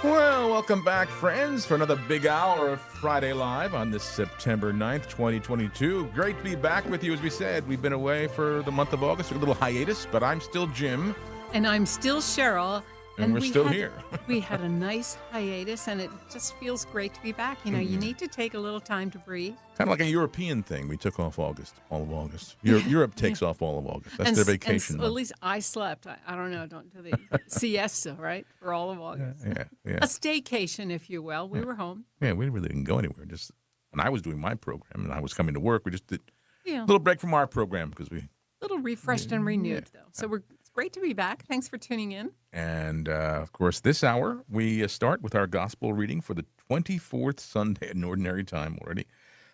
Well, welcome back, friends, for another big hour of Friday Live on this September 9th, 2022. Great to be back with you. As we said, we've been away for the month of August, a little hiatus, but I'm still Jim. And I'm still Cheryl. And we're still here. We had a nice hiatus, and it just feels great to be back. You know, you need to take a little time to breathe. Kind of like a European thing. We took off August, all of August. Europe takes off all of August. That's their vacation. At least I slept. I don't know. Don't do the siesta, right? For all of August. Yeah. A staycation, if you will. We were home. Yeah, we really didn't go anywhere. Just when I was doing my program and I was coming to work, we just did Yeah. a little break from our program because we. A little refreshed and renewed, though. So it's great to be back. Thanks for tuning in. And, of course, this hour, we start with our gospel reading for the 24th Sunday in Ordinary Time already.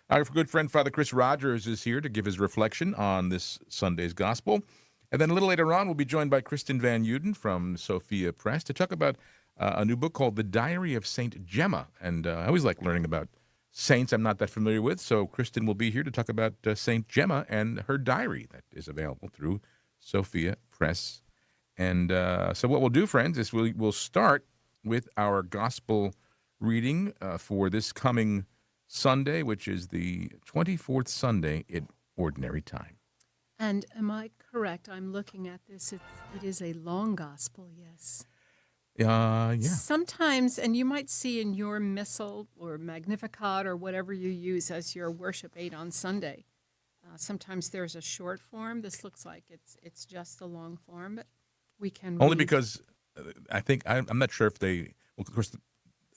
Our good friend, Father Chris Rogers, is here to give his reflection on this Sunday's gospel. And then a little later on, we'll be joined by Kristen Van Uden from Sophia Press to talk about a new book called The Diary of St. Gemma. And I always like learning about saints I'm not that familiar with, so Kristen will be here to talk about St. Gemma and her diary that is available through Sophia Press. And so what we'll do, friends, is we'll start with our gospel reading for this coming Sunday, which is the 24th Sunday in Ordinary Time. And am I correct? I'm looking at this. It is a long gospel, yes. Yeah. Sometimes, and you might see in your missal or Magnificat or whatever you use as your worship aid on Sunday, sometimes there's a short form. This looks like it's just the long form, but we can Only read. because I think I'm not sure if they. Well, of course, the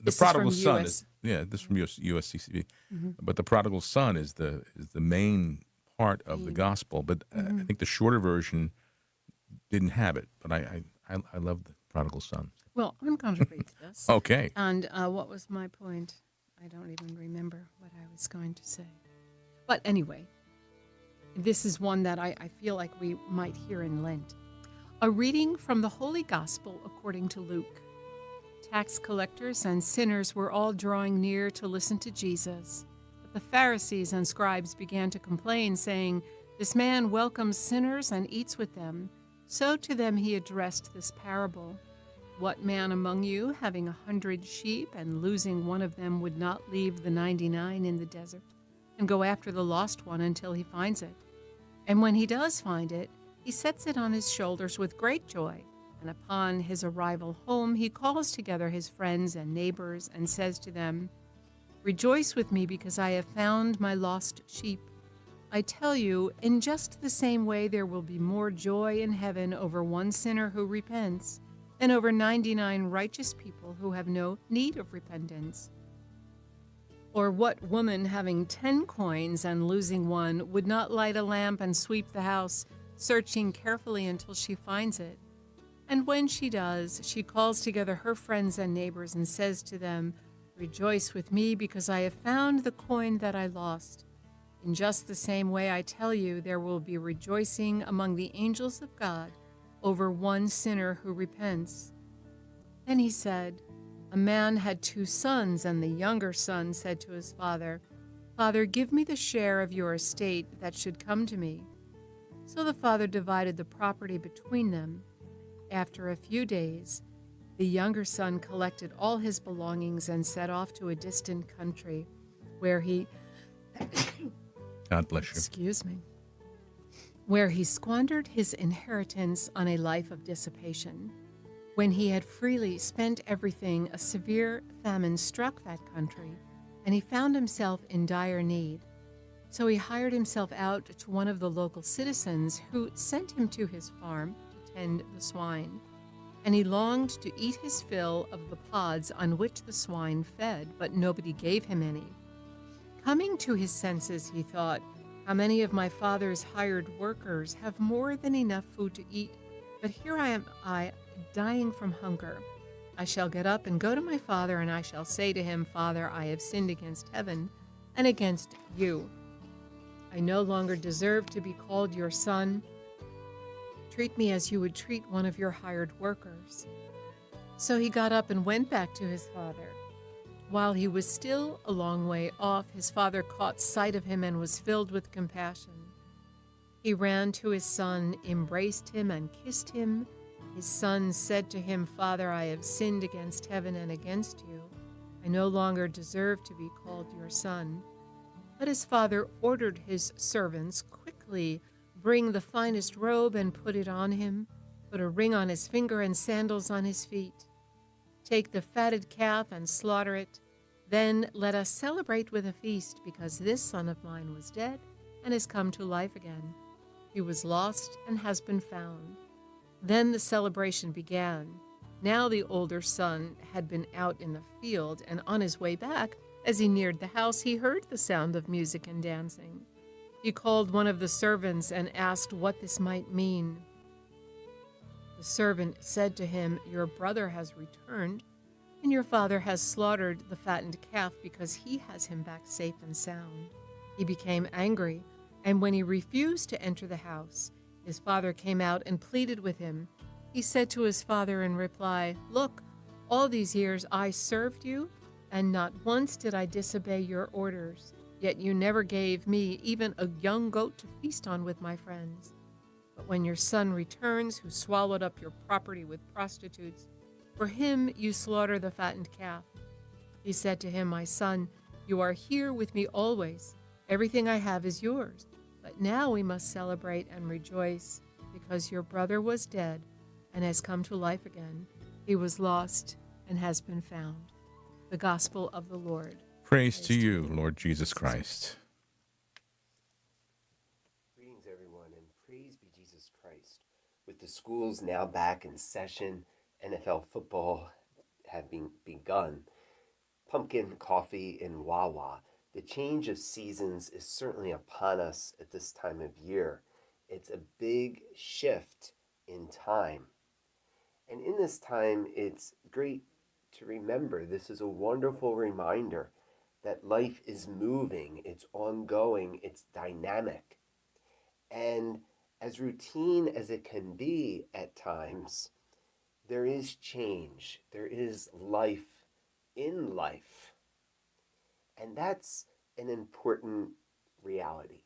This is prodigal from son US. is this is from USCCB, but the prodigal son is the main part of the gospel. But I think the shorter version didn't have it. But I love the prodigal son. Well, I'm going to read this. Okay. And what was my point? I don't even remember what I was going to say. But anyway, this is one that I feel like we might hear in Lent. A reading from the Holy Gospel according to Luke. Tax collectors and sinners were all drawing near to listen to Jesus. But the Pharisees and scribes began to complain, saying, "This man welcomes sinners and eats with them." So to them he addressed this parable. "What man among you, having 100 sheep and losing one of them, would not leave the 99 in the desert and go after the lost one until he finds it? And when he does find it, he sets it on his shoulders with great joy. And upon his arrival home, he calls together his friends and neighbors and says to them, 'Rejoice with me because I have found my lost sheep.' I tell you, in just the same way there will be more joy in heaven over one sinner who repents than over 99 righteous people who have no need of repentance. Or what woman having 10 coins and losing one would not light a lamp and sweep the house, searching carefully until she finds it? And when she does, she calls together her friends and neighbors and says to them, 'Rejoice with me because I have found the coin that I lost.' In just the same way, I tell you, there will be rejoicing among the angels of God over one sinner who repents." Then he said, "A man had 2 sons, and the younger son said to his father, 'Father, give me the share of your estate that should come to me.' So the father divided the property between them. After a few days, the younger son collected all his belongings and set off to a distant country, where he God bless you. excuse me, where he squandered his inheritance on a life of dissipation. When he had freely spent everything, a severe famine struck that country, and he found himself in dire need. So he hired himself out to one of the local citizens, who sent him to his farm to tend the swine. And he longed to eat his fill of the pods on which the swine fed, but nobody gave him any. Coming to his senses, he thought, 'How many of my father's hired workers have more than enough food to eat, but here I am dying from hunger. I shall get up and go to my father, and I shall say to him, Father, I have sinned against heaven and against you. I no longer deserve to be called your son. Treat me as you would treat one of your hired workers.' So he got up and went back to his father. While he was still a long way off, his father caught sight of him and was filled with compassion. He ran to his son, embraced him, and kissed him. His son said to him, Father, I have sinned against heaven and against you. I no longer deserve to be called your son. But his father ordered his servants, quickly bring the finest robe and put it on him, put a ring on his finger and sandals on his feet. Take the fatted calf and slaughter it. Then let us celebrate with a feast, because this son of mine was dead and has come to life again. He was lost and has been found. Then the celebration began. Now the older son had been out in the field, and on his way back, as he neared the house, he heard the sound of music and dancing. He called one of the servants and asked what this might mean. The servant said to him, Your brother has returned, and your father has slaughtered the fattened calf because he has him back safe and sound. He became angry, and when he refused to enter the house, his father came out and pleaded with him. He said to his father in reply, Look, all these years I served you, and not once did I disobey your orders. Yet you never gave me even a young goat to feast on with my friends. But when your son returns, who swallowed up your property with prostitutes, for him you slaughter the fattened calf. He said to him, My son, you are here with me always. Everything I have is yours. But now we must celebrate and rejoice, because your brother was dead and has come to life again. He was lost and has been found. The Gospel of the Lord. Praise to you, Lord Jesus Christ. Greetings, everyone, and praise be Jesus Christ. With the schools now back in session, NFL football having begun, pumpkin coffee in Wawa, the change of seasons is certainly upon us at this time of year. It's a big shift in time. And in this time, it's great to remember, this is a wonderful reminder that life is moving, it's ongoing, it's dynamic. And as routine as it can be at times, there is change, there is life in life. And that's an important reality.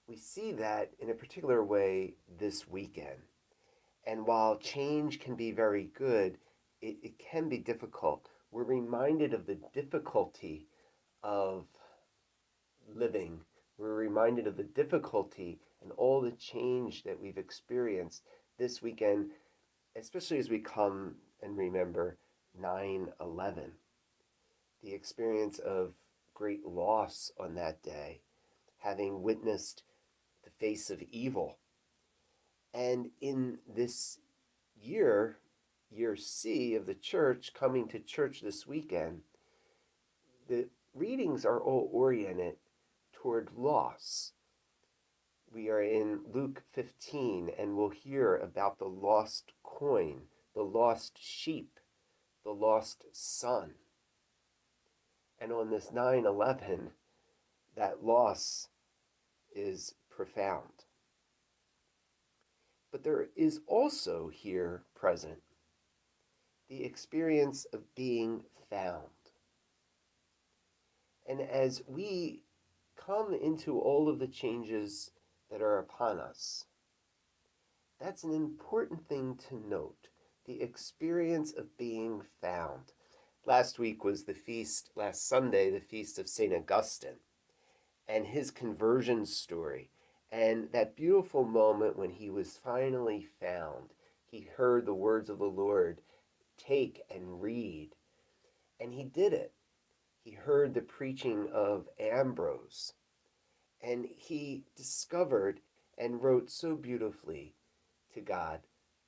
We see that in a particular way this weekend. And while change can be very good, it can be difficult. We're reminded of the difficulty of living. We're reminded of the difficulty and all the change that we've experienced this weekend, especially as we come and remember 9/11, the experience of great loss on that day, having witnessed the face of evil. And in this year C of the church, coming to church this weekend, the readings are all oriented toward loss. We are in Luke 15, and we'll hear about the lost coin, the lost sheep, the lost son. And on this 9/11, that loss is profound. But there is also here present the experience of being found. And as we come into all of the changes that are upon us, that's an important thing to note, the experience of being found. Last week was last Sunday, the feast of St. Augustine and his conversion story. And that beautiful moment when he was finally found, he heard the words of the Lord, take and read. And he did it. He heard the preaching of Ambrose. And he discovered and wrote so beautifully to God,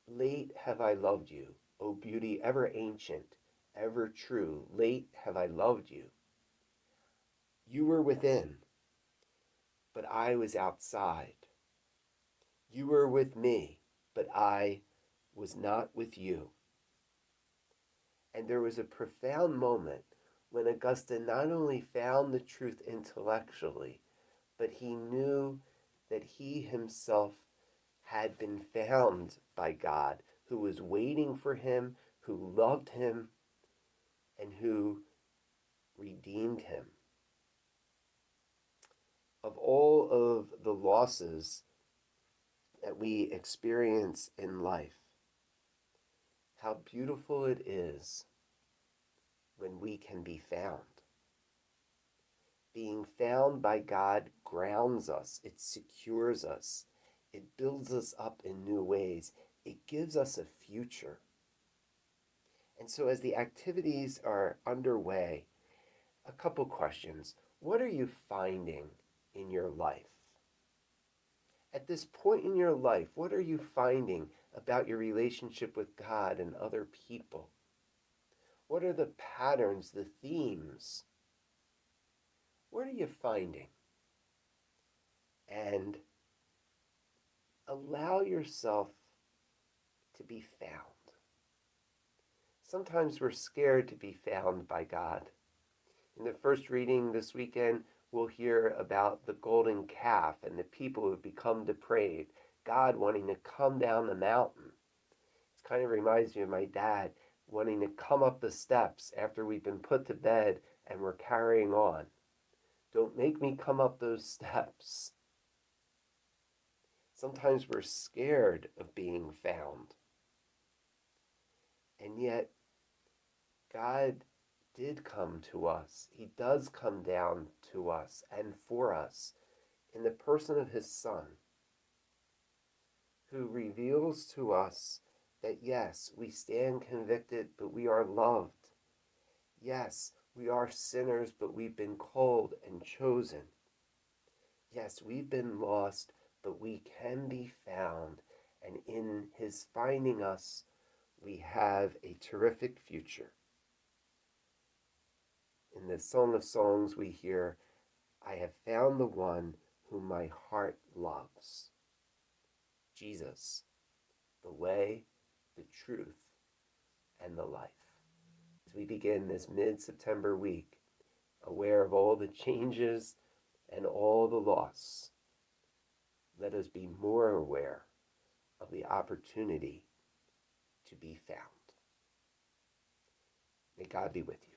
late have I loved you, O beauty ever ancient, ever true, late have I loved you. You were within, but I was outside. You were with me, but I was not with you. And there was a profound moment when Augustine not only found the truth intellectually, but he knew that he himself had been found by God, who was waiting for him, who loved him, and who redeemed him. Of all of the losses that we experience in life, how beautiful it is when we can be found. Being found by God grounds us, it secures us, it builds us up in new ways, it gives us a future. And so as the activities are underway, a couple questions. What are you finding in your life? At this point in your life, what are you finding about your relationship with God and other people? What are the patterns, the themes? What are you finding? And allow yourself to be found. Sometimes we're scared to be found by God. In the first reading this weekend, we'll hear about the golden calf and the people who have become depraved, God wanting to come down the mountain. It kind of reminds me of my dad wanting to come up the steps after we've been put to bed and we're carrying on. Don't make me come up those steps. Sometimes we're scared of being found. And yet, God did come to us. He does come down to us and for us in the person of his Son, who reveals to us that yes, we stand convicted, but we are loved. Yes, we are sinners, but we've been called and chosen. Yes, we've been lost, but we can be found. And in his finding us, we have a terrific future. In the Song of Songs we hear, I have found the one whom my heart loves. Jesus, the way, the truth, and the life. As we begin this mid-September week, aware of all the changes and all the loss, let us be more aware of the opportunity to be found. May God be with you.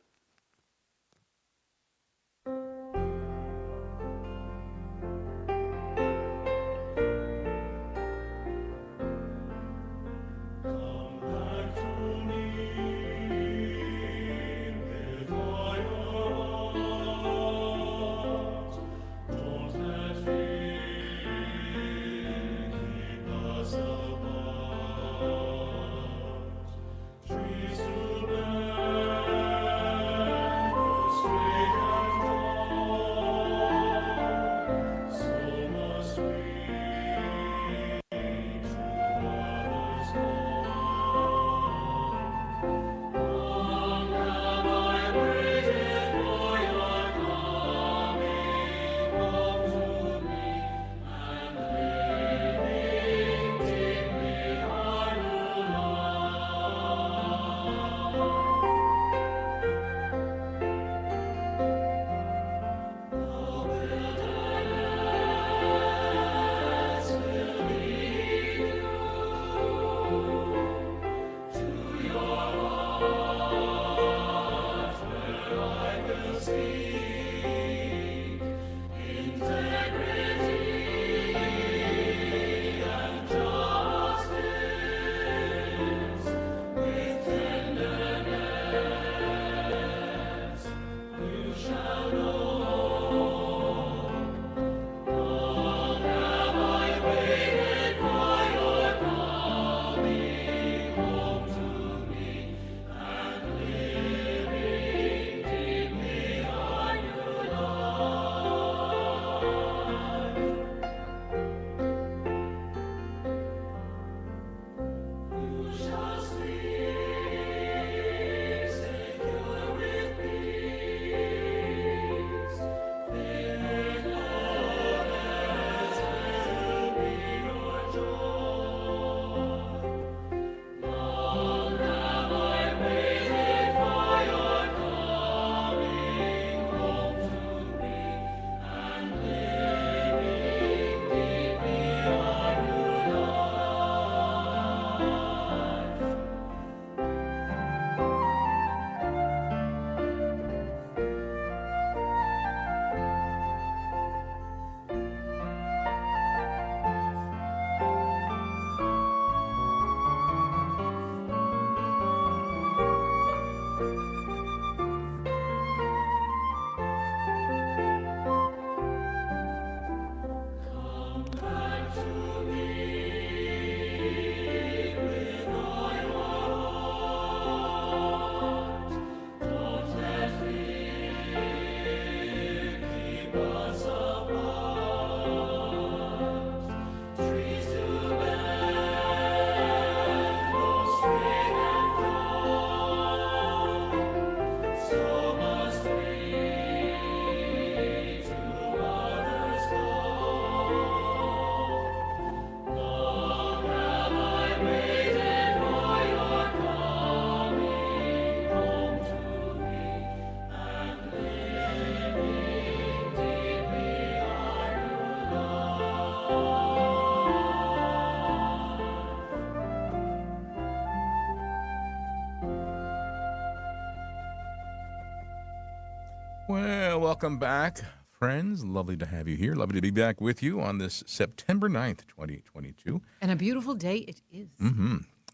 Well, welcome back, friends. Lovely to have you here. Lovely to be back with you on this September 9th, 2022. And a beautiful day it is.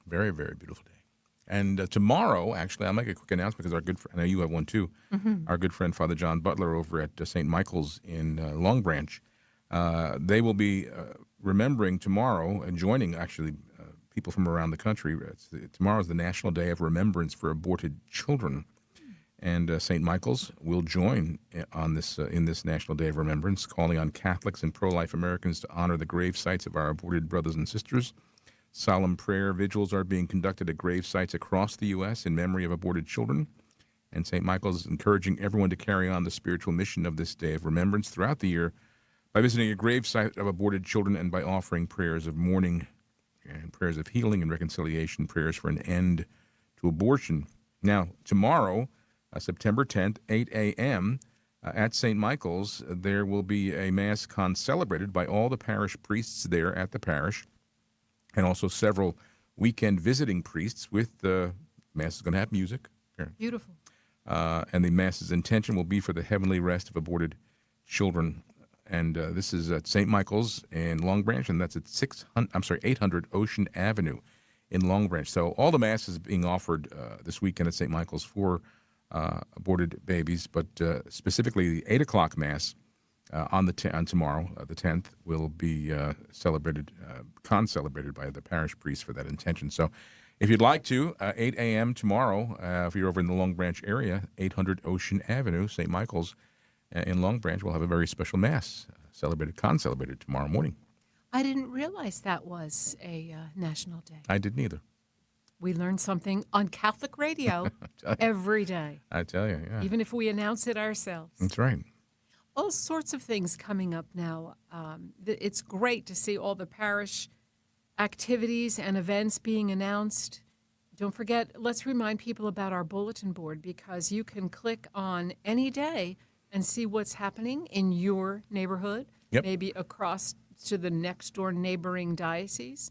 Very, very beautiful day. And tomorrow, actually, I'll make a quick announcement because our good friend, I know you have one too, our good friend Father John Butler over at St. Michael's in Long Branch, they will be remembering tomorrow and joining, actually, people from around the country. Tomorrow is the National Day of Remembrance for Aborted Children. And St. Michael's will join on this in this National Day of Remembrance, calling on Catholics and pro-life Americans to honor the grave sites of our aborted brothers and sisters. Solemn prayer vigils are being conducted at grave sites across the U.S. in memory of aborted children. And St. Michael's is encouraging everyone to carry on the spiritual mission of this Day of Remembrance throughout the year by visiting a grave site of aborted children and by offering prayers of mourning and prayers of healing and reconciliation, prayers for an end to abortion. Now, tomorrow, September 10th, 8 a.m., at St. Michael's, there will be a Mass concelebrated by all the parish priests there at the parish, and also several weekend visiting priests with the Mass is going to have music. Beautiful. And the Mass's intention will be for the heavenly rest of aborted children. And this is at St. Michael's in Long Branch, and that's at 800 Ocean Avenue in Long Branch. So all the Mass is being offered this weekend at St. Michael's for aborted babies, but specifically the 8 o'clock Mass on tomorrow, the 10th, will be concelebrated by the parish priest for that intention. So if you'd like to, 8 a.m. tomorrow, if you're over in the Long Branch area, 800 Ocean Avenue, St. Michael's in Long Branch, will have a very special Mass concelebrated tomorrow morning. I didn't realize that was a national day. I didn't either. We learn something on Catholic radio every day, I tell you, yeah. even if we announce it ourselves. That's right. All sorts of things coming up now. It's great to see all the parish activities and events being announced. Don't forget, let's remind people about our bulletin board, because you can click on any day and see what's happening in your neighborhood, maybe across to the next door neighboring diocese.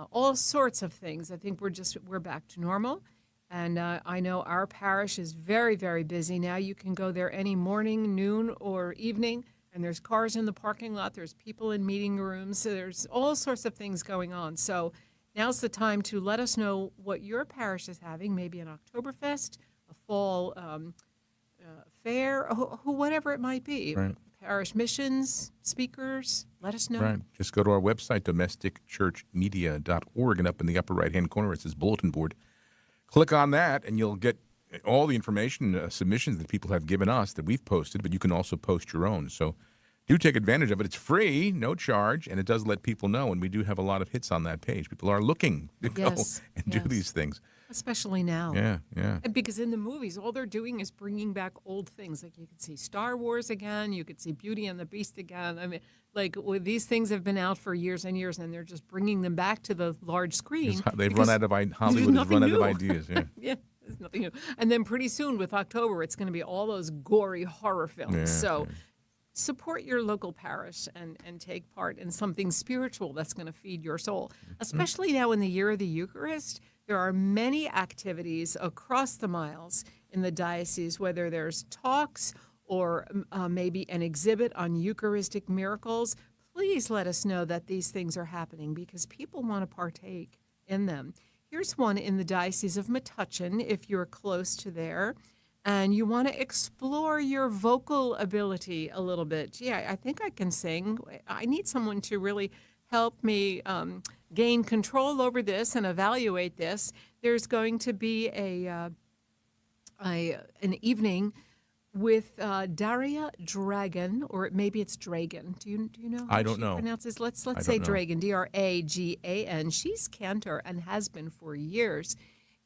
All sorts of things. I think we're back to normal. And I know our parish is very, very busy now. You can go there any morning, noon, or evening, and there's cars in the parking lot. There's people in meeting rooms. So there's all sorts of things going on. So now's the time to let us know what your parish is having, maybe an Oktoberfest, a fall fair, whatever it might be. Right. Parish missions, speakers, let us know. Right. Just go to our website, domesticchurchmedia.org, and up in the upper right-hand corner, it says Bulletin Board. Click on that, and you'll get all the information, submissions that people have given us that we've posted, but you can also post your own. So do take advantage of it. It's free, no charge, and it does let people know, and we do have a lot of hits on that page. People are looking to go and do these things. Especially now. Yeah. And because in the movies, all they're doing is bringing back old things. Like you could see Star Wars again. You could see Beauty and the Beast again. I mean, these things have been out for years and years, and they're just bringing them back to the large screen. They've run out of Hollywood has run out of ideas. Yeah. Yeah, there's nothing new. And then pretty soon with October, it's going to be all those gory horror films. Support your local parish and take part in something spiritual that's going to feed your soul. Especially now in the year of the Eucharist, there are many activities across the miles in the diocese, whether there's talks or maybe an exhibit on Eucharistic miracles. Please let us know that these things are happening because people want to partake in them. Here's one in the Diocese of Metuchen, if you're close to there, and you want to explore your vocal ability a little bit. Gee, I think I can sing. I need someone to really help me gain control over this and evaluate this. There's going to be an evening with Daria Dragan, or maybe it's Dragan. Do you know how I don't she know. pronounces? Let's say Dragan, Dragan. She's cantor and has been for years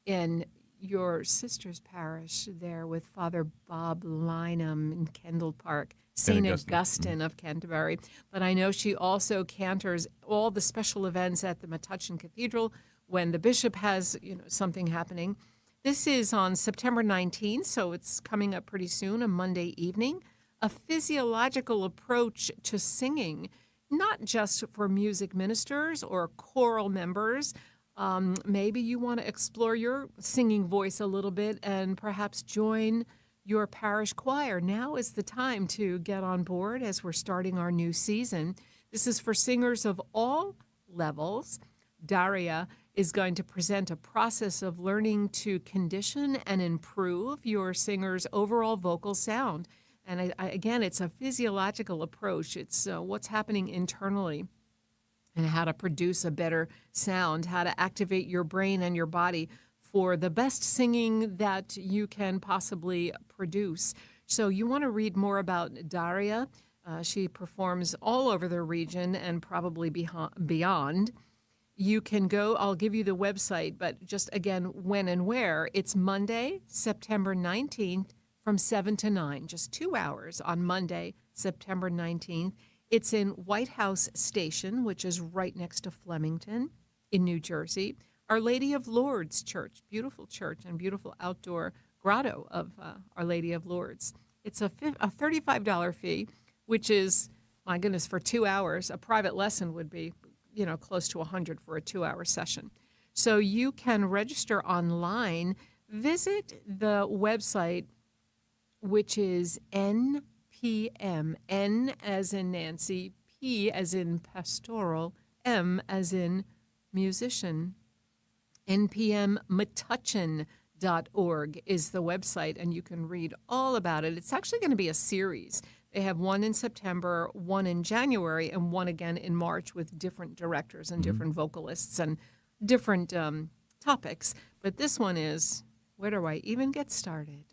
in your sister's parish there with Father Bob Lynham in Kendall Park, St. Augustine of Canterbury. But I know she also cantors all the special events at the Metuchen Cathedral when the bishop has something happening. This is on September 19th, so it's coming up pretty soon, a Monday evening. A physiological approach to singing, not just for music ministers or choral members. Maybe you want to explore your singing voice a little bit and perhaps join your parish choir. Now is the time to get on board as we're starting our new season. This is for singers of all levels. Daria is going to present a process of learning to condition and improve your singer's overall vocal sound. And again, it's a physiological approach. It's what's happening internally and how to produce a better sound, how to activate your brain and your body for the best singing that you can possibly produce. So you want to read more about Daria. She performs all over the region and probably beyond. You can go, I'll give you the website, but just again, when and where. It's Monday, September 19th from 7 to 9, just 2 hours on Monday, September 19th. It's in White House Station, which is right next to Flemington in New Jersey. Our Lady of Lourdes Church, beautiful church and beautiful outdoor grotto of Our Lady of Lourdes. It's a $35 fee, which is, my goodness, for 2 hours. A private lesson would be close to $100 for a 2-hour session. So you can register online. Visit the website, which is NPM, N as in Nancy, P as in pastoral, M as in musician. NPMmetuchen.org is the website, and you can read all about it. It's actually going to be a series. They have one in September, one in January, and one again in March with different directors and different vocalists and different topics. But this one is, where do I even get started?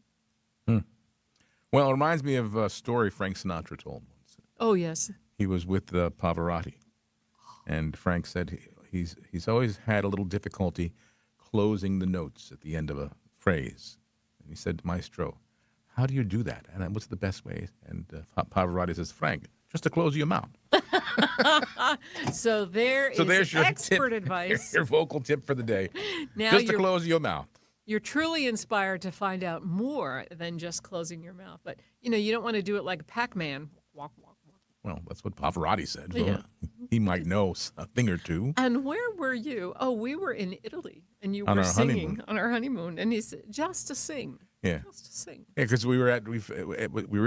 Well, it reminds me of a story Frank Sinatra told once. Oh, yes. He was with Pavarotti, and Frank said he's always had a little difficulty closing the notes at the end of a phrase. And he said, Maestro, how do you do that? And what's the best way? And Pavarotti says, Frank, just to close your mouth. So there's your expert tip, advice. Your vocal tip for the day. Now just to close your mouth. You're truly inspired to find out more than just closing your mouth. But, you don't want to do it like Pac-Man. Walk, walk, walk. Well, that's what Pavarotti said. So Yeah. He might know a thing or two. And where were you? Oh, we were in Italy, and you On were our singing honeymoon. on our honeymoon. And he said, just to sing. Yeah. Just to sing. Yeah, because we were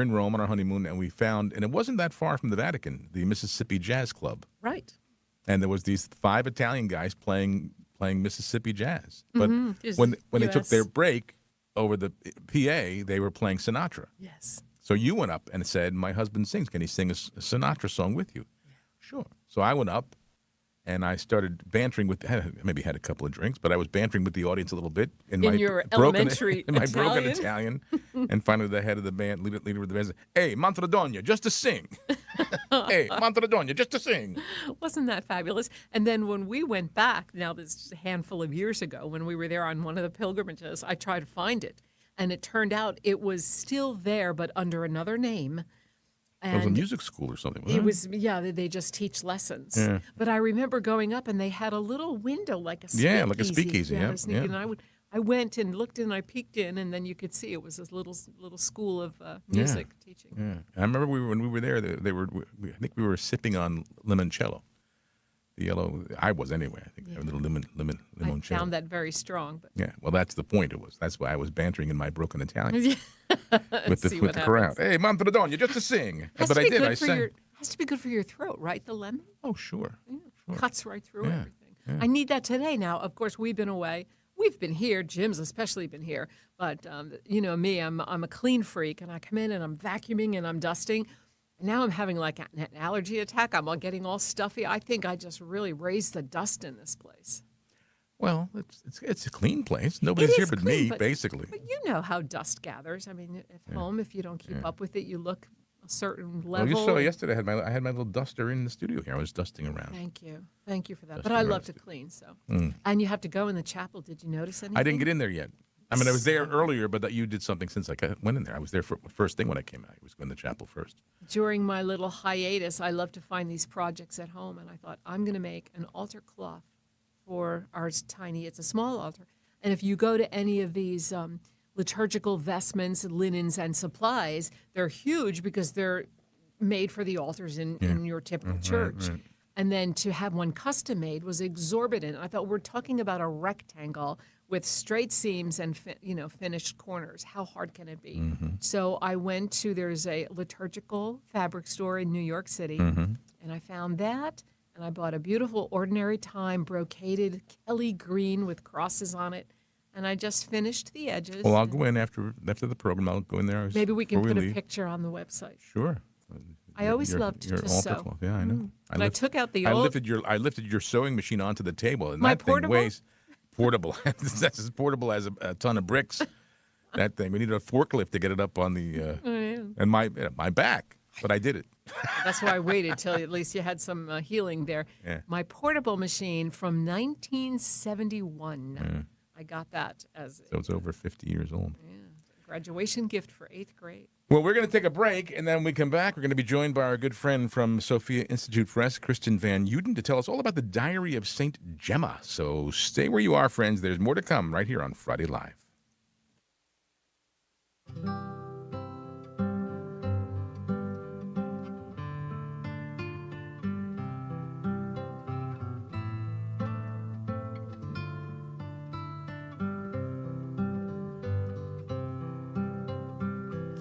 in Rome on our honeymoon, and we found, and it wasn't that far from the Vatican, the Mississippi Jazz Club. Right. And there was these 5 Italian guys playing Mississippi jazz. But Just when they took US. their break over the PA, they were playing Sinatra. Yes. So you went up and said, my husband sings. Can he sing a Sinatra song with you? Yeah. Sure. So I went up, and I started bantering maybe had a couple of drinks, but I was bantering with the audience a little bit in my your broken Italian? Italian. And finally, the head of the band, leader of the band, said, "Hey, Mantradogna, just to sing." Hey, Mantradogna, just to sing. Wasn't that fabulous? And then when we went back, now this is a handful of years ago, when we were there on one of the pilgrimages, I tried to find it. And it turned out it was still there, but under another name. It was a And music school or something. it was, they just teach lessons. Yeah. But I remember going up, and they had a little window, like a speakeasy. Yeah, like a speakeasy, Yeah, yeah, to sneak in. And I went and looked in, I peeked in, and then you could see it was this little school of music teaching. Yeah, I remember when we were there. I think we were sipping on limoncello, the yellow. I was anyway. I think a little limoncello. I found that very strong. But Yeah, well, that's the point. That's why I was bantering in my broken Italian with See the what crowd. happens. Hey, Mantradogna, just to sing. Has But to I be did. good I for sang. has to be good for your throat, right? The lemon Oh, sure. Sure. cuts right through Yeah, everything. yeah. I need that today. Now, of course, we've been away. We've been here. Jim's especially been here. But me, I'm a clean freak, and I come in and I'm vacuuming and I'm dusting. And now I'm having like an allergy attack. I'm all getting all stuffy. I think I just really raised the dust in this place. Well, it's a clean place. Nobody's It here is but clean, me, but- basically. But you know how dust gathers. I mean, at home, if you don't keep up with it, you look a certain Well, level. you saw yesterday. I had my little duster in the studio here. I was dusting around. Thank you for that. Dusty But I love roasted. to clean, so. And you have to go in the chapel. Did you notice anything? I didn't get in there yet. I mean, I was there earlier, but you did something since I went in there. I was there first thing when I came out. I was in the chapel first. During my little hiatus, I love to find these projects at home, and I thought, I'm going to make an altar cloth for ours tiny. It's a small altar. And if you go to any of these liturgical vestments, linens, and supplies, they're huge because they're made for the altars in your typical church. And then to have one custom made was exorbitant. I thought, we're talking about a rectangle with straight seams and finished corners. How hard can it be? Mm-hmm. So I went to there's a liturgical fabric store in New York City, Mm-hmm. and I found that, and I bought a beautiful Ordinary Time brocaded Kelly green with crosses on it, and I just finished the edges. Well, I'll and go in after the program. I'll go in there. maybe we can before put a leave. picture on the website. Sure. I always You're- loved you're to all sew. purple. Yeah, I know. But I took out the I old. lifted your sewing machine onto the table, and My that thing portable? weighs portable. That's as portable as a ton of bricks. That thing. We needed a forklift to get it up on the and my back, but I did it. That's why I waited till at least you had some healing there. Yeah. My portable machine from 1971. I got that as So it's over 50 years old. a graduation gift for 8th grade. Well, we're going to take a break, and then when we come back, we're going to be joined by our good friend from Sophia Institute Press, Kristen Van Uden, to tell us all about the Diary of St. Gemma. So stay where you are, friends. There's more to come right here on Friday Live.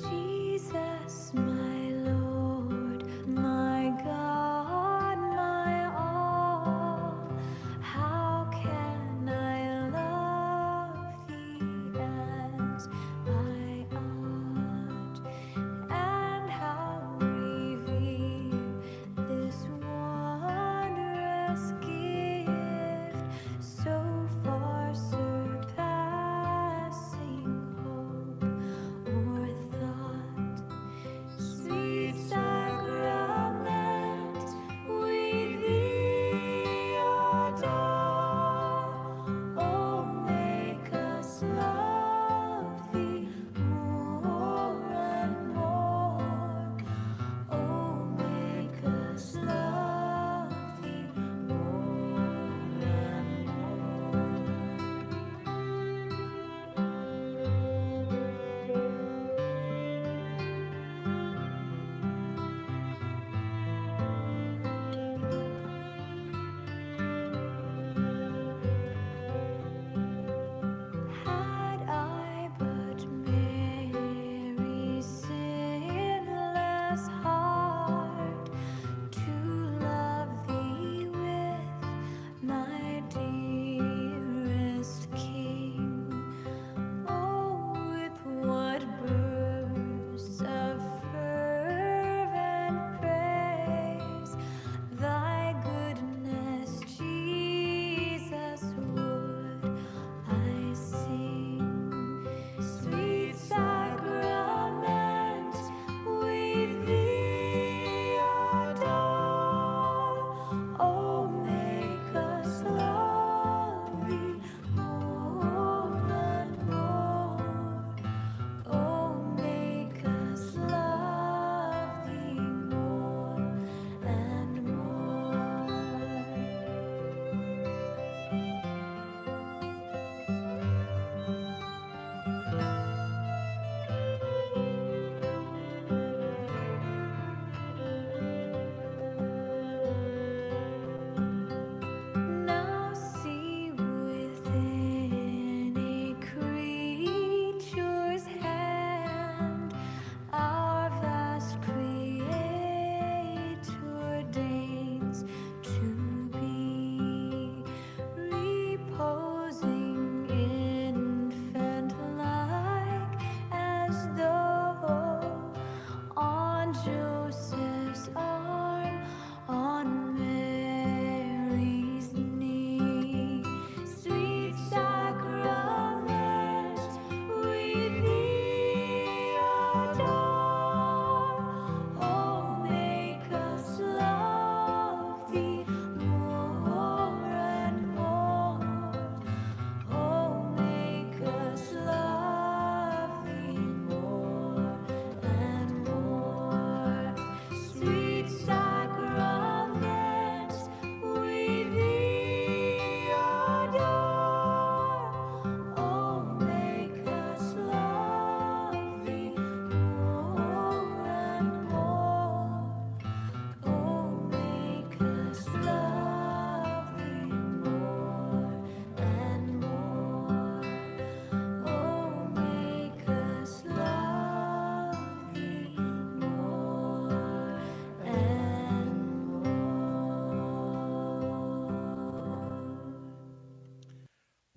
Jesus, my Lord, my God, my all, how can I love thee?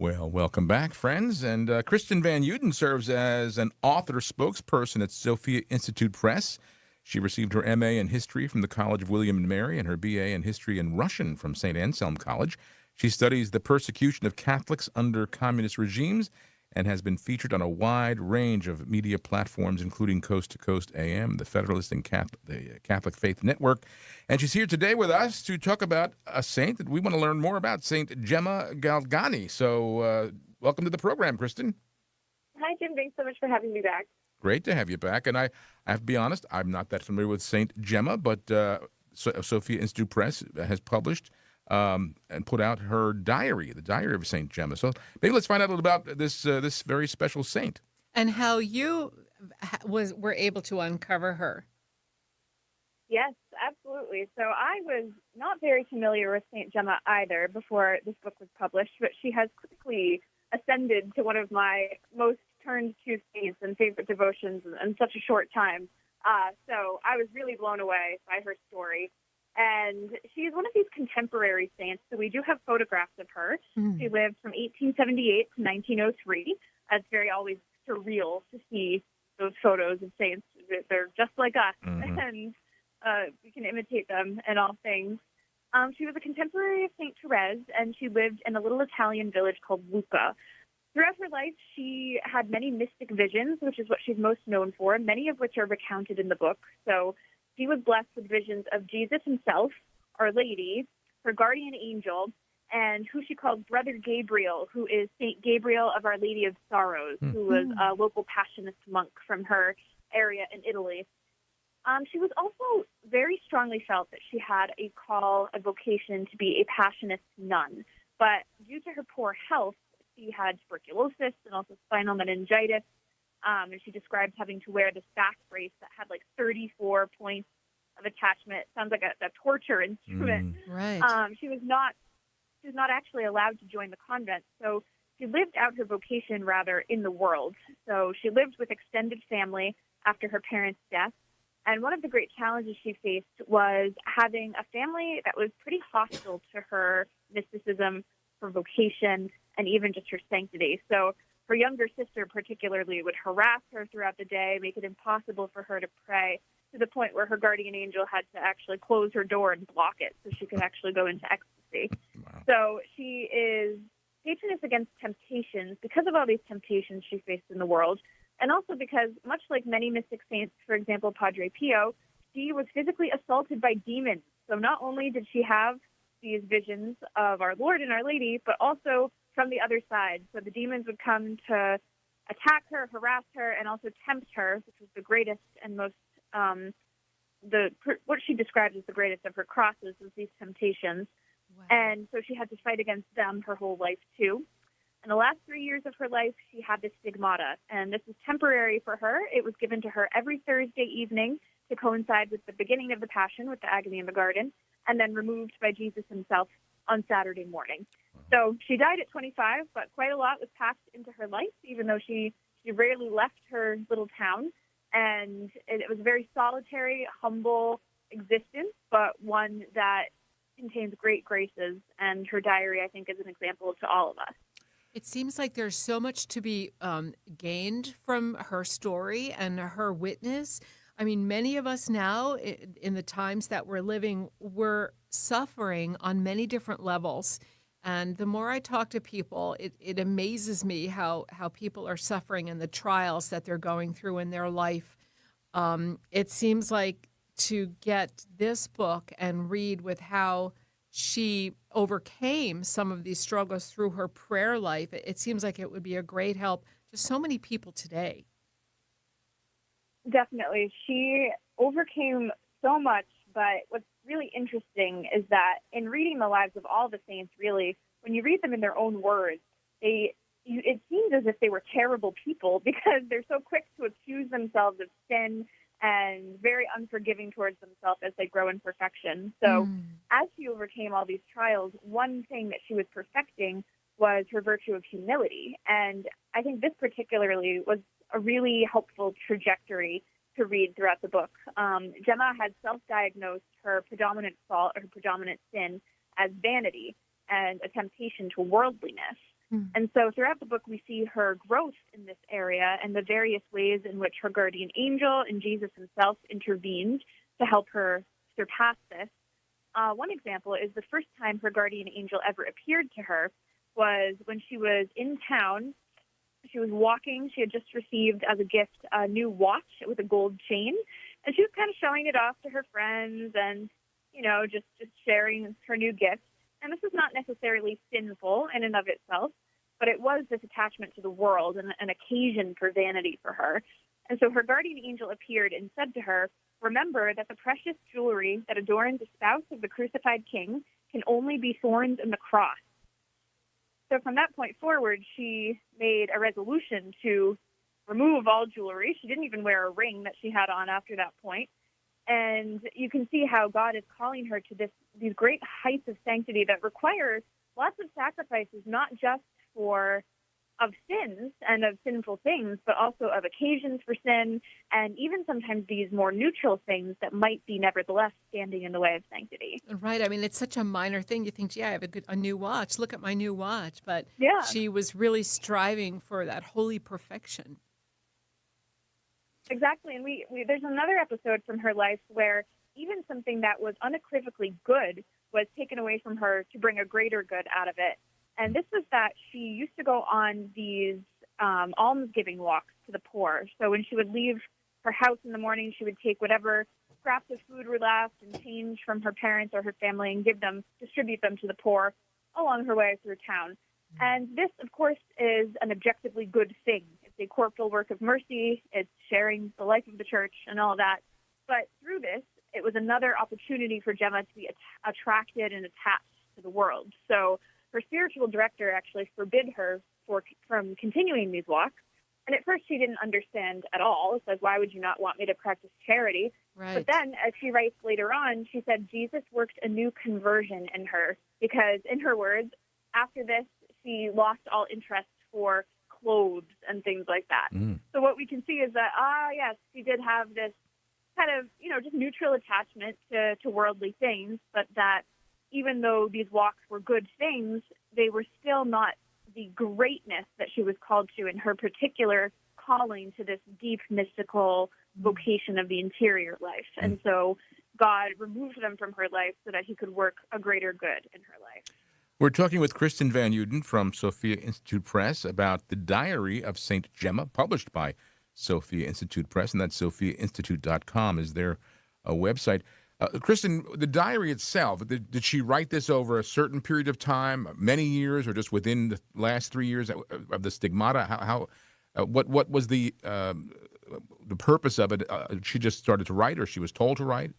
Well, welcome back, friends. And Kristen Van Uden serves as an author spokesperson at Sophia Institute Press. She received her MA in History from the College of William and Mary and her BA in History and Russian from St. Anselm College. She studies the persecution of Catholics under communist regimes and has been featured on a wide range of media platforms, including Coast to Coast AM, the Federalist and the Catholic Faith Network. And she's here today with us to talk about a saint that we want to learn more about, Saint Gemma Galgani. So welcome to the program, Kristen. Hi, Jim. Thanks so much for having me back. Great to have you back. And I have to be honest, I'm not that familiar with Saint Gemma, but Sophia Institute Press has published and put out her diary, the Diary of Saint Gemma. So maybe let's find out a little about this very special saint And how you were able to uncover her. Yes, absolutely. So I was not very familiar with St. Gemma either before this book was published, but she has quickly ascended to one of my most turned to saints and favorite devotions in such a short time. So I was really blown away by her story. And she's one of these contemporary saints. So we do have photographs of her. Mm. She lived from 1878 to 1903. It's very always surreal to see those photos of saints. They're just like us, and we can imitate them in all things. She was a contemporary of St. Therese, and she lived in a little Italian village called Lucca. Throughout her life, she had many mystic visions, which is what she's most known for, many of which are recounted in the book. So she was blessed with visions of Jesus himself, Our Lady, her guardian angel, and who she called Brother Gabriel, who is Saint Gabriel of Our Lady of Sorrows, who was a local Passionist monk from her area in Italy. She was also very strongly felt that she had a call, a vocation to be a Passionist nun. But due to her poor health, she had tuberculosis and also spinal meningitis. And she described having to wear this back brace that had like 34 points of attachment. Sounds like a torture instrument. Right. She was not actually allowed to join the convent. So she lived out her vocation rather in the world. So she lived with extended family after her parents' death. And one of the great challenges she faced was having a family that was pretty hostile to her mysticism, her vocation, and even just her sanctity. So her younger sister particularly would harass her throughout the day, make it impossible for her to pray, to the point where her guardian angel had to actually close her door and block it so she could actually go into ecstasy. Wow. So she is patroness against temptations because of all these temptations she faced in the world, and also because, much like many mystic saints, for example, Padre Pio, she was physically assaulted by demons. So not only did she have these visions of our Lord and Our Lady, but also from the other side. So the demons would come to attack her, harass her, and also tempt her, which was the greatest and most, what she described as the greatest of her crosses was these temptations. Wow. And so she had to fight against them her whole life, too. In the last 3 years of her life, she had this stigmata, and this was temporary for her. It was given to her every Thursday evening to coincide with the beginning of the Passion, with the agony in the garden, and then removed by Jesus himself on Saturday morning. So she died at 25, but quite a lot was packed into her life, even though she rarely left her little town. And it was a very solitary, humble existence, but one that contains great graces. And her diary, I think, is an example to all of us. It seems like there's so much to be gained from her story and her witness. I mean, many of us now, in the times that we're living, we're suffering on many different levels. And the more I talk to people, it amazes me how people are suffering and the trials that they're going through in their life. It seems like to get this book and read with how she overcame some of these struggles through her prayer life, it seems like it would be a great help to so many people today. Definitely. She overcame so much, but what's really interesting is that in reading the lives of all the saints, really, when you read them in their own words, it seems as if they were terrible people because they're so quick to accuse themselves of sin and very unforgiving towards themselves as they grow in perfection. So as she overcame all these trials, one thing that she was perfecting was her virtue of humility. And I think this particularly was a really helpful trajectory to read throughout the book. Gemma had self-diagnosed her predominant fault or her predominant sin as vanity and a temptation to worldliness. And so throughout the book, we see her growth in this area and the various ways in which her guardian angel and Jesus himself intervened to help her surpass this. One example is the first time her guardian angel ever appeared to her was when she was in town. She was walking. She had just received as a gift a new watch with a gold chain, and she was kind of showing it off to her friends and, just sharing her new gift. And this is not necessarily sinful in and of itself, but it was this attachment to the world and an occasion for vanity for her. And so her guardian angel appeared and said to her, "Remember that the precious jewelry that adorns the spouse of the crucified king can only be thorns in the cross." So from that point forward, she made a resolution to remove all jewelry. She didn't even wear a ring that she had on after that point. And you can see how God is calling her to these great heights of sanctity that require lots of sacrifices, not just of sins and of sinful things, but also of occasions for sin, and even sometimes these more neutral things that might be nevertheless standing in the way of sanctity. Right. I mean, it's such a minor thing. You think, gee, I have a new watch. Look at my new watch. But Yeah. she was really striving for that holy perfection. Exactly. And we there's another episode from her life where even something that was unequivocally good was taken away from her to bring a greater good out of it. And this was that she used to go on these almsgiving walks to the poor. So when she would leave her house in the morning, she would take whatever scraps of food were left and change from her parents or her family and distribute them to the poor along her way through town. And this, of course, is an objectively good thing. It's a corporal work of mercy. It's sharing the life of the church and all that. But through this, it was another opportunity for Gemma to be attracted and attached to the world. So her spiritual director actually forbid her from continuing these walks. And at first she didn't understand at all. Says, "Why would you not want me to practice charity?" Right. But then, as she writes later on, she said Jesus worked a new conversion in her because, in her words, after this, she lost all interest for clothes and things like that. So what we can see is that, yes, she did have this kind of, just neutral attachment to worldly things, but that even though these walks were good things, they were still not the greatness that she was called to in her particular calling to this deep mystical vocation of the interior life. And so God removed them from her life so that he could work a greater good in her life. We're talking with Kristen Van Uden from Sophia Institute Press about the Diary of St. Gemma, published by Sophia Institute Press, and that's sophiainstitute.com is their website. Kristen, the diary itself, did she write this over a certain period of time, many years, or just within the last 3 years of the stigmata? What was the purpose of it? She just started to write, or she was told to write?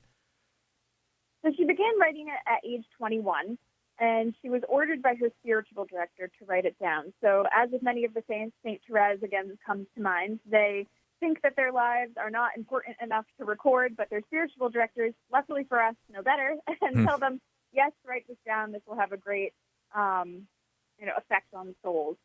So she began writing it at age 21, and she was ordered by her spiritual director to write it down. So as with many of the saints, St. Therese, again, comes to mind. They think that their lives are not important enough to record, but their spiritual directors, luckily for us, know better and tell them, yes, write this down. This will have a great, effect on souls.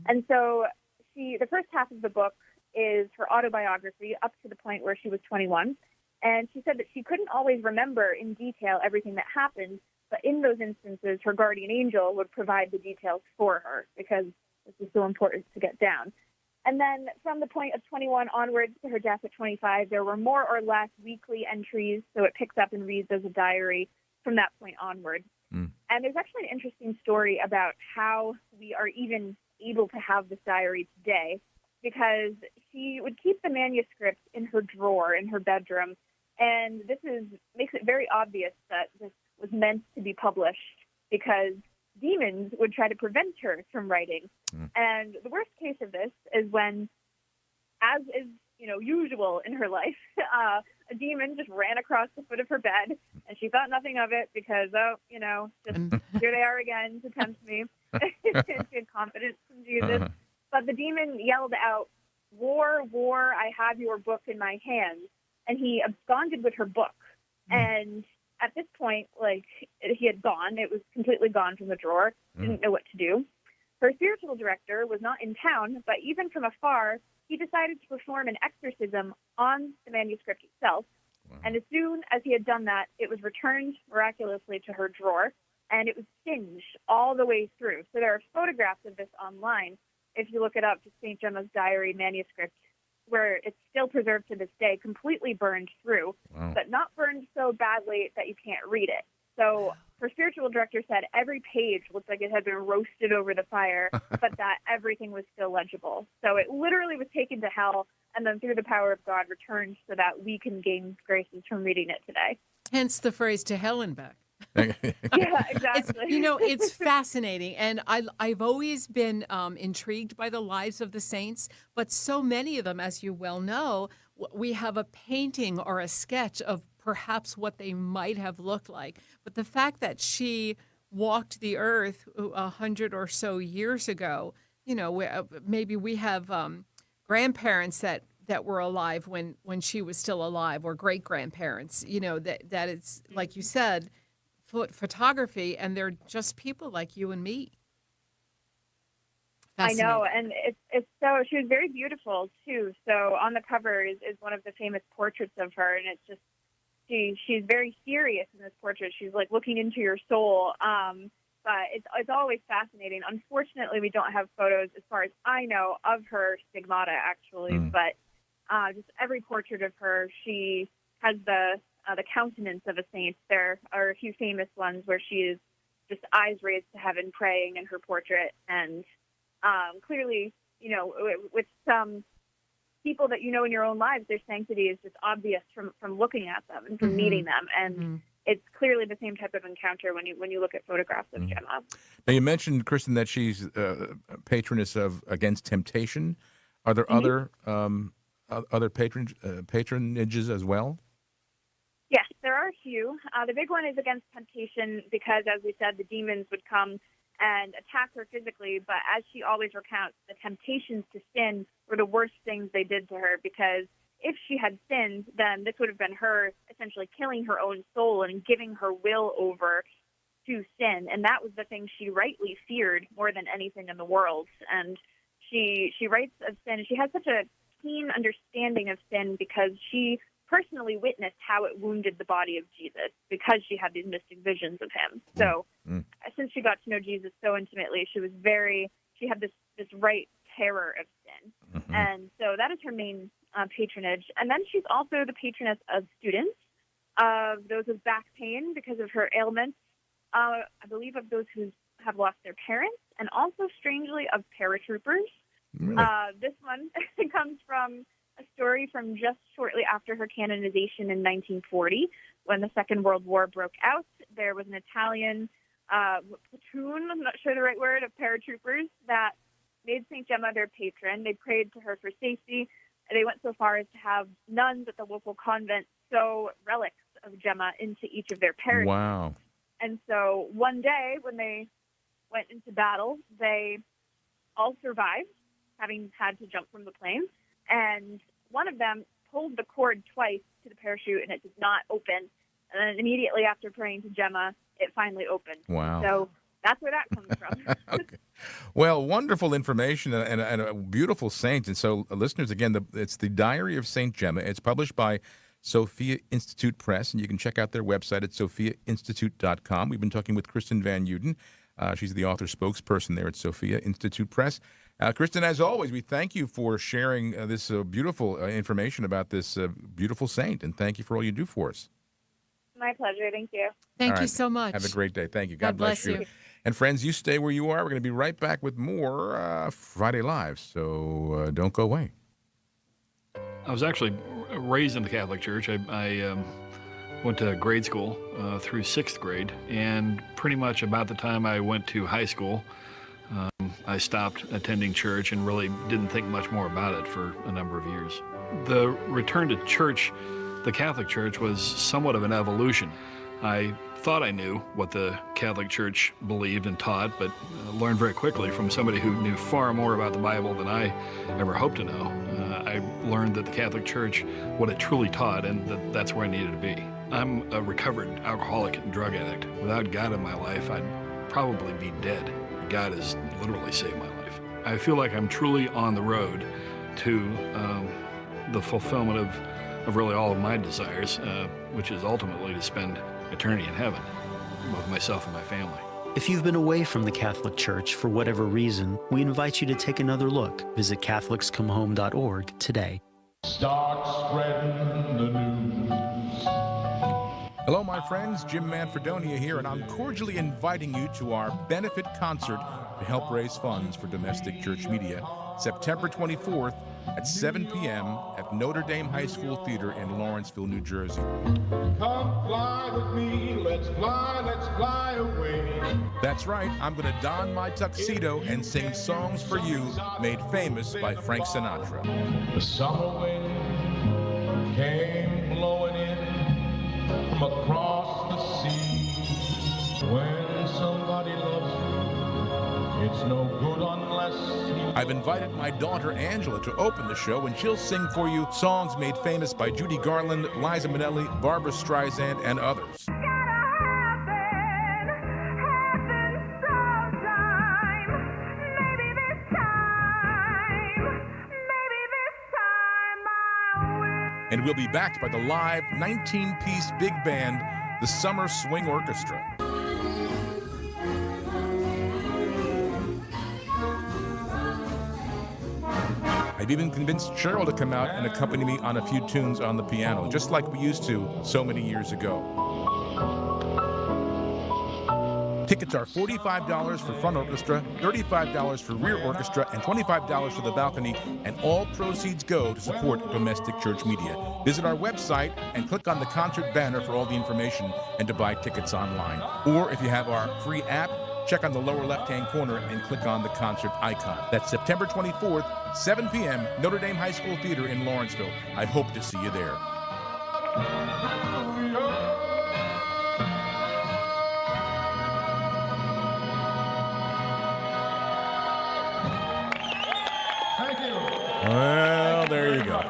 And so the first half of the book is her autobiography up to the point where she was 21. And she said that she couldn't always remember in detail everything that happened, but in those instances, her guardian angel would provide the details for her because this is so important to get down. And then from the point of 21 onwards to her death at 25, there were more or less weekly entries, so it picks up and reads as a diary from that point onward. And there's actually an interesting story about how we are even able to have this diary today, because she would keep the manuscript in her drawer in her bedroom, and this makes it very obvious that this was meant to be published because demons would try to prevent her from writing. And the worst case of this is when, as is usual in her life, a demon just ran across the foot of her bed, and she thought nothing of it because, just here they are again to tempt me. She had confidence in Jesus. But the demon yelled out, "War, war, I have your book in my hands." And he absconded with her book. And at this point, he had gone. It was completely gone from the drawer. Didn't know what to do. Her spiritual director was not in town, but even from afar, he decided to perform an exorcism on the manuscript itself. Wow. And as soon as he had done that, it was returned miraculously to her drawer. and it was singed all the way through. So there are photographs of this online. If you look it up, just St. Gemma's Diary manuscript, where it's still preserved to this day, completely burned through, Wow. but not burned so badly that you can't read it. So her spiritual director said every page looked like it had been roasted over the fire, but that everything was still legible. So it literally was taken to hell, and then through the power of God returned so that we can gain graces from reading it today. Hence the phrase "to hell and back." Yeah, It's, exactly. it's fascinating, and I've always been intrigued by the lives of the saints. But so many of them, as you well know, we have a painting or a sketch of perhaps what they might have looked like. But the fact that she walked the earth 100 or so years ago, maybe we have grandparents that were alive when she was still alive, or great grandparents. That it's like you said. Photography, and they're just people like you and me. I know, and it's so, she was very beautiful too. So on the cover is one of the famous portraits of her, and it's just she's very serious in this portrait. She's like looking into your soul. But it's always fascinating. Unfortunately, we don't have photos, as far as I know, of her stigmata actually. But just every portrait of her, she has the countenance of a saint. There are a few famous ones where she is just eyes raised to heaven praying in her portrait. And clearly, with some people that you know in your own lives, their sanctity is just obvious from looking at them and from meeting them. And it's clearly the same type of encounter when you look at photographs of Gemma. Now, you mentioned, Kristen, that she's a patroness of Against Temptation. Are there other patronages as well? Yes, there are a few. The big one is Against Temptation because, as we said, the demons would come and attack her physically. But as she always recounts, the temptations to sin were the worst things they did to her, because if she had sinned, then this would have been her essentially killing her own soul and giving her will over to sin. And that was the thing she rightly feared more than anything in the world. And she writes of sin. She has such a keen understanding of sin because she personally witnessed how it wounded the body of Jesus, because she had these mystic visions of him. So since she got to know Jesus so intimately, she had this right terror of sin. And so that is her main patronage. And then she's also the patroness of students, of those with back pain because of her ailments, I believe of those who have lost their parents, and also, strangely, of paratroopers. Really? This one comes from a story from just shortly after her canonization in 1940, when the Second World War broke out. There was an Italian platoon, I'm not sure the right word, of paratroopers that made St. Gemma their patron. They prayed to her for safety. They went so far as to have nuns at the local convent sew relics of Gemma into each of their parishes. Wow. And so one day when they went into battle, they all survived, having had to jump from the plane. And one of them pulled the cord twice to the parachute, and it did not open. And then immediately after praying to Gemma, it finally opened. Wow. So that's where that comes from. Okay. Well, wonderful information and a beautiful saint. And so, listeners, again, it's the Diary of St. Gemma. It's published by Sophia Institute Press, and you can check out their website at sophiainstitute.com. We've been talking with Kristen Van Uden. She's the author spokesperson there at Sophia Institute Press. Kristen, as always, we thank you for sharing this beautiful information about this beautiful saint, and thank you for all you do for us. My pleasure. Thank you. Thank you so much. Have a great day. Thank you. God bless you. And friends, you stay where you are. We're going to be right back with more Friday Live, so don't go away. I was actually raised in the Catholic Church. I went to grade school through 6th grade, and pretty much about the time I went to high school, I stopped attending church and really didn't think much more about it for a number of years. The return to church, the Catholic Church, was somewhat of an evolution. I thought I knew what the Catholic Church believed and taught, but learned very quickly from somebody who knew far more about the Bible than I ever hoped to know. I learned that the Catholic Church, what it truly taught, and that's where I needed to be. I'm a recovered alcoholic and drug addict. Without God in my life, I'd probably be dead. God has literally saved my life. I feel like I'm truly on the road to the fulfillment of really all of my desires, which is ultimately to spend eternity in heaven. both myself and my family. If you've been away from the Catholic Church for whatever reason, we invite you to take another look. Visit CatholicsComeHome.org today. Start spreading the news. Hello, my friends. Jim Manfredonia here, and I'm cordially inviting you to our benefit concert to help raise funds for Domestic Church Media, September 24th at 7 p.m. at Notre Dame High School Theater in Lawrenceville, New Jersey. Come fly with me, let's fly away. That's right. I'm going to don my tuxedo and sing songs for you made famous by Frank Sinatra. The summer wind came blowing in from across the sea. When somebody loves you, it's no good unless you... I've invited my daughter Angela to open the show, and she'll sing for you songs made famous by Judy Garland, Liza Minnelli, Barbra Streisand, and others. And we'll be backed by the live 19-piece big band, the Summer Swing Orchestra. I've even convinced Cheryl to come out and accompany me on a few tunes on the piano, just like we used to so many years ago. Tickets are $45 for front orchestra, $35 for rear orchestra, and $25 for the balcony, and all proceeds go to support Domestic Church Media. Visit our website and click on the concert banner for all the information and to buy tickets online. Or if you have our free app, check on the lower left-hand corner and click on the concert icon. That's September 24th, 7 p.m., Notre Dame High School Theater in Lawrenceville. I hope to see you there. Well, there you go.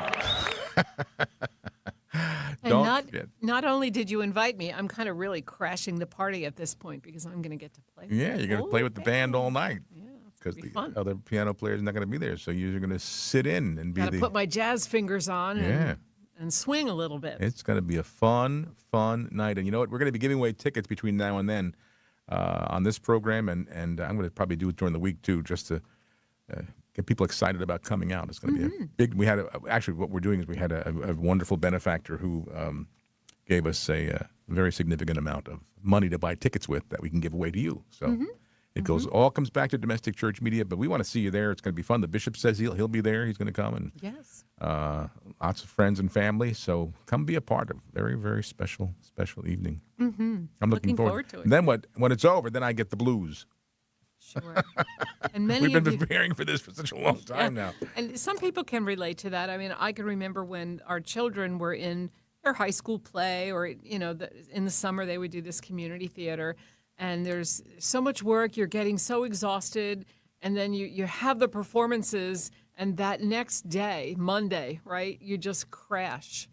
And not only did you invite me, I'm kind of really crashing the party at this point because I'm going to get to play. Yeah, you're going to play with the band all night. Yeah, because the fun. other piano player's not going to be there. So you're going to sit in and be Got to put my jazz fingers on and swing a little bit. It's going to be a fun night. And you know what? We're going to be giving away tickets between now and then on this program. And I'm going to probably do it during the week, too, just to get people excited about coming out. It's going to be a big. We had actually what we're doing is we had a wonderful benefactor who gave us a very significant amount of money to buy tickets with that we can give away to you. So it goes all comes back to Domestic Church Media, but we want to see you there. It's going to be fun. The bishop says he'll be there. He's going to come, and lots of friends and family. So come be a part of a very, very special evening. I'm looking forward to it. And then when it's over, then I get the blues. Sure. And many We've been preparing for this for such a long time now. And some people can relate to that. I mean, I can remember when our children were in their high school play, or in the summer they would do this community theater, and there's so much work, you're getting so exhausted, and then you have the performances, and that next day, Monday, right, you just crash.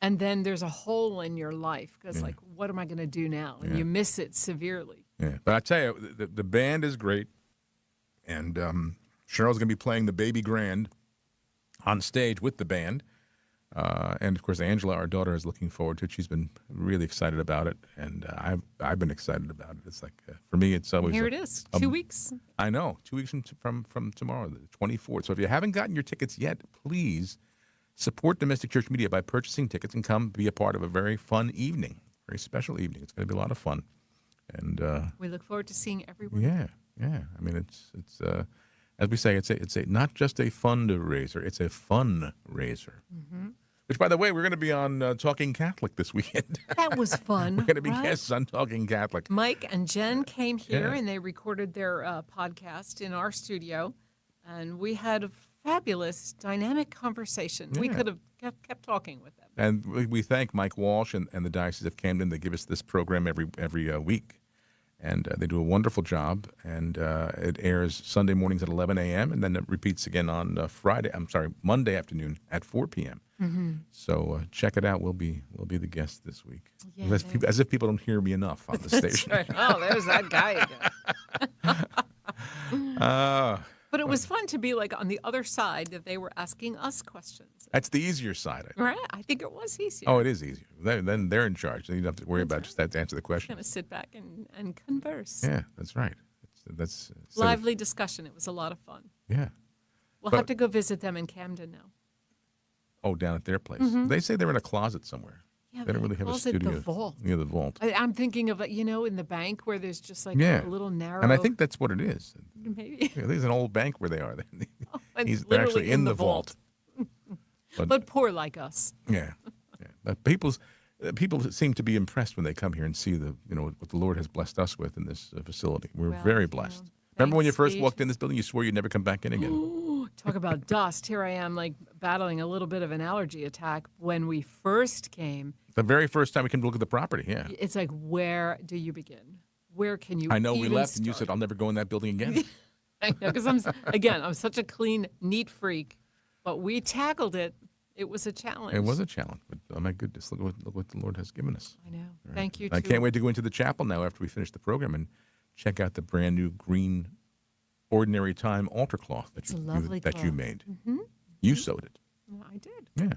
And then there's a hole in your life because, like, what am I going to do now? And you miss it severely. Yeah, but I tell you, the band is great, and Cheryl's going to be playing the Baby Grand on stage with the band, and of course Angela, our daughter, is looking forward to it. She's been really excited about it, and I've been excited about it. It's like for me, it's always here it is, 2 weeks. I know, 2 weeks from tomorrow, the 24th. So if you haven't gotten your tickets yet, please support Domestic Church Media by purchasing tickets and come be a part of a very fun evening, very special evening. It's going to be a lot of fun. And we look forward to seeing everyone. Yeah. I mean, it's as we say, it's a not just a fundraiser, it's a fundraiser. Which, by the way, we're going to be on Talking Catholic this weekend. That was fun. We're going to be guests on Talking Catholic. Mike and Jen came here and they recorded their podcast in our studio, and we had a fabulous, dynamic conversation. We could have kept talking with them. And we thank Mike Walsh and the Diocese of Camden. They give us this program every week. And they do a wonderful job. And it airs Sunday mornings at 11 a.m. and then it repeats again on Monday afternoon at 4 p.m. So check it out. We'll be the guest this week. Yeah, as if people don't hear me enough on the station. Right. Oh, there's that guy again. But it was fun to be like on the other side that they were asking us questions. That's the easier side. I think. Right? I think it was easier. Oh, it is easier. Then they're in charge. Then you don't have to worry about just have to answer the question. Kind of sit back and converse. Yeah, that's right. That's Lively discussion. It was a lot of fun. Yeah. We'll But- have to go visit them in Camden now. Oh, down at their place. They say they're in a closet somewhere. Yeah, They don't really have a calls it studio. the vault. Yeah, the vault. I'm thinking of, in the bank where there's just like Yeah. a little narrow. And I think that's what it is. maybe. Yeah, there's an old bank where they are. And They're actually literally in the vault. But poor like us. Yeah. But people seem to be impressed when they come here and see what the Lord has blessed us with in this facility. We're Well, very you blessed. know, Remember when you thanks, first Steve. walked in this building, you swore you'd never come back in again. Talk about dust. Here I am, like battling a little bit of an allergy attack. When we first came, The very first time we came to look at the property, yeah. it's like, where do you begin? Where can you? I know we even left and you said, start? I'll never go in that building again. I know, because I'm such a clean, neat freak. But we tackled it. It was a challenge. It was a challenge, but oh my goodness, look what the Lord has given us. I know. Thank you. I can't wait to go into the chapel now after we finish the program and check out the brand new green ordinary time altar cloth that It's you a lovely that you cloth. made. You sewed it. Yeah, I did. Yeah.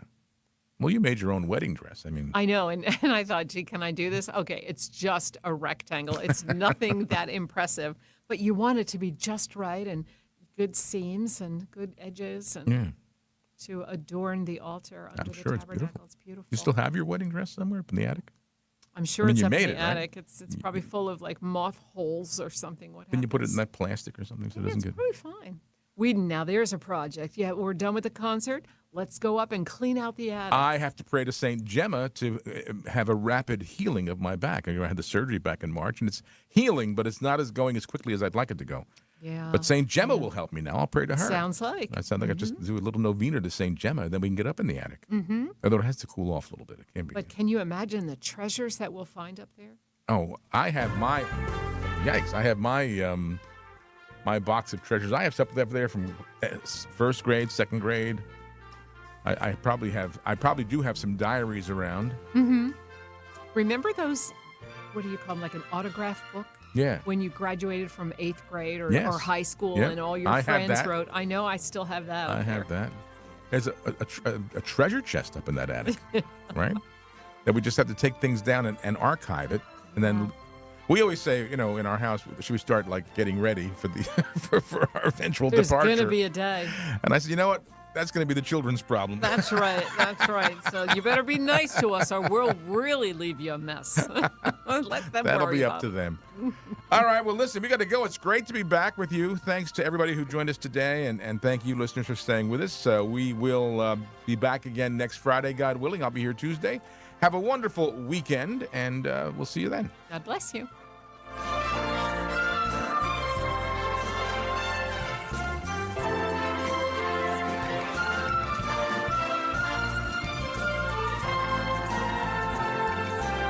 Well, you made your own wedding dress. I mean, I know, and I thought, gee, can I do this? Okay, it's just a rectangle. It's nothing that impressive, but you want it to be just right and good seams and good edges and yeah. to adorn the altar under the sure it's tabernacle. beautiful. It's beautiful. You still have your wedding dress somewhere up in the attic? I'm sure I mean, it's you up in made the it, right? attic. It's probably full of like moth holes or something. What Then you put it in happens? that plastic or something so it Yeah, doesn't it's get. probably fine. Whedon, now there's a project. Yeah, we're done with the concert. Let's go up and clean out the attic. I have to pray to Saint Gemma to have a rapid healing of my back. I had the surgery back in March, and it's healing, but it's not going as quickly as I'd like it to go. yeah. But Saint Gemma will help me now. I'll pray to her. Sounds like. I sound like I just do a little novena to Saint Gemma, then we can get up in the attic. Mm-hmm. Although it has to cool off a little bit. It can't be. But can you imagine the treasures that we'll find up there? Oh, I have my yikes! I have my my box of treasures. I have stuff up there from first grade, second grade. I probably do have some diaries around. Remember those, what do you call them, like an autograph book? Yeah. When you graduated from 8th grade or Yes. high school Yeah. and all your I have friends that. wrote. I know I still have that. I up have there. that. There's a treasure chest up in that attic, right? That we just have to take things down and archive it, and then we always say, in our house, should we start like getting ready for the for our eventual There's departure? going to be a day. And I said, you know what? That's going to be the children's problem. That's right. That's right. So you better be nice to us or we'll really leave you a mess. Let them That'll worry be up about to it. them. All right. Well, listen, we got to go. It's great to be back with you. Thanks to everybody who joined us today, and thank you, listeners, for staying with us. We will be back again next Friday, God willing. I'll be here Tuesday. Have a wonderful weekend, and we'll see you then. God bless you.